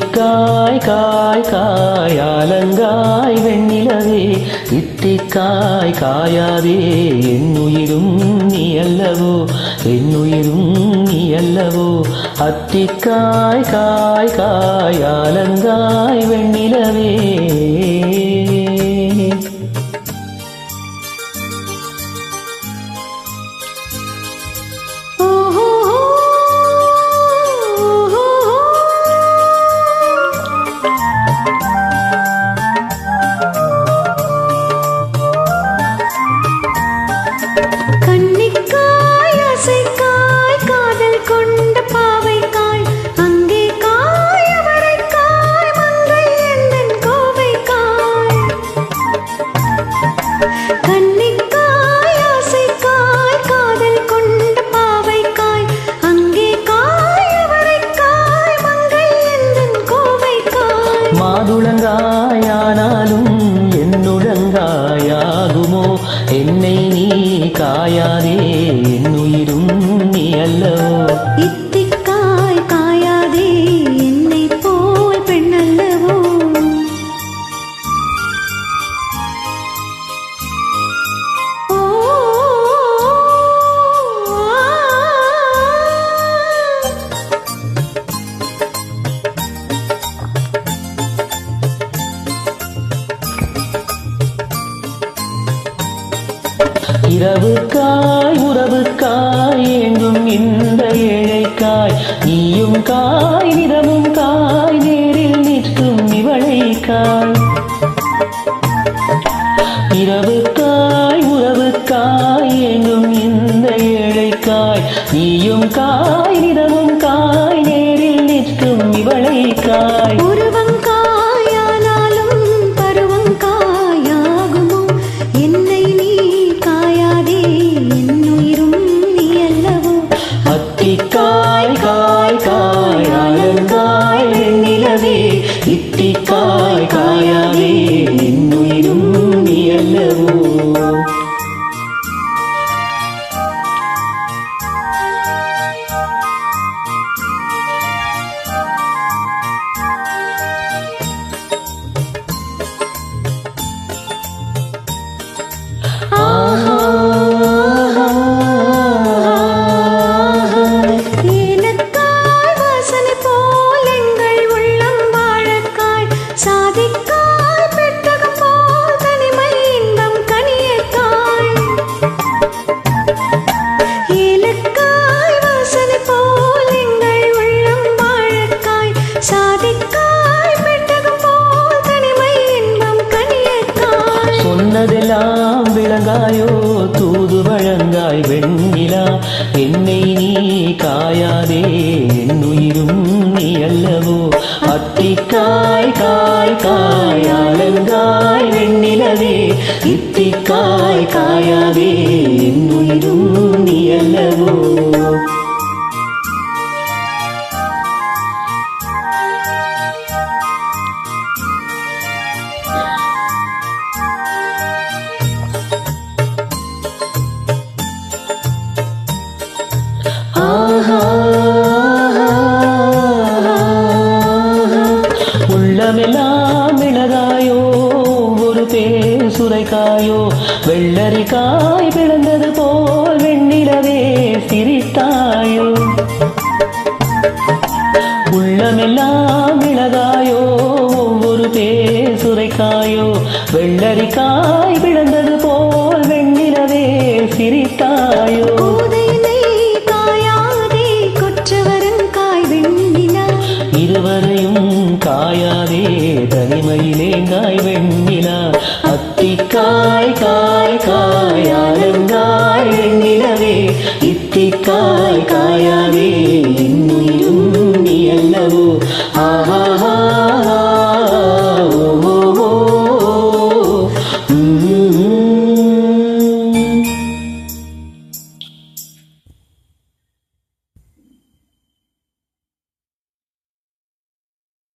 இத்திக்காய் காய் காய் ஆலங்காய் வெண்ணிலவே இத்திக்காய் காயாதே என்னுயிரும் நீ அல்லவோ என்னுயிரும் நீ அல்லவோ அத்திக்காய் காய் காய் ஆலங்காய் வெண்ணிலவே கன்னிக்காய் அசைக்காய் காதல் கொண்ட பாவைக்காய் அங்கே காய் அவரைக்காய் மங்கை எந்தன் கோவைக்காய் கன்னிக்காய் அசைக்காய் காதல் கொண்ட பாவைக்காய் அங்கே காய் அவரைக்காய் மங்கை எந்தன் கோவைக்காய் மாதுளங்காயானாலும் என்னுழங்காயாகுமோ என்னை நீ காயாதே என்னுயிரும் நீ அல்லவோ இத்திக்காய் காயாதே என்னை போல் பெண்ணல்லவோ இரவுக்காய் உறவுக்காய் எங்கும் இந்த ஏழைக்காய் நீயும் காய் நிறமும் காய் நேரில் நிற்கும் இவளைக்காய் இரவுக்காய் உறவுக்காய் எங்கும் இந்த ஏழைக்காய் நீயும் காய் நிறமும் காய் நேரில் நிற்கும் இவளைக்காய் உருவங்காயானாலும் பருவங்காயாகுமோ என்னை நீ காயாதே என்னுயிரும் நீ அல்லவோ அத்திக்காய் காய் காய் ஆலங்காய் வெண்ணிலவே இத்திக்காய் காயாதே என்னுயிரும் நீ அல்லவோ ஏலக்காய் வாசனை போல் எங்கள் உள்ளம் வாழக்காய் சாதிக்காய் பெட்டகம் போல் தனிமை இன்பம் கனியக்காய் ஏலக்காய் வாசனை போல் எங்கள் உள்ளம் வாழக்காய் சாதிக்காய் பெட்டகம் போல் தனிமை இன்பம் கனியக்காய் சொன்னதெல்லாம் விளங்காயோ தூது வழங்காய் வெண்ணிலா என்னை நீ காயாதே என்னுயிரும் நீ அல்லவோ அத்திக்காய் காய் காய் ஆலங்காய் வெண்ணிலவே இத்திக்காய் காயாதே என்னுயிரும் நீ அல்லவோ உள்ளமெல்லாம் மிளகாயோ ஒரு பேர் சுரைக்காயோ வெள்ளரிக்காய் பிளந்தது போல் வெண்ணிலவே சிரித்தாயோ உள்ளமெல்லாம் மிளகாயோ ஒரு பேர் சுரைக்காயோ வெள்ளரிக்காய் பிளந்தது போல் வெண்ணிலவே சிரித்தாயோ இருவரையும் காயாதே தனிமையிலேங்காய் வெண்ணிலா அத்திக்காய் காய் காய் ஆலங்காய் வெண்ணிலவே இத்திக்காய் காயாதே என்னுயிரும் நீ அல்லவோ ஆஹா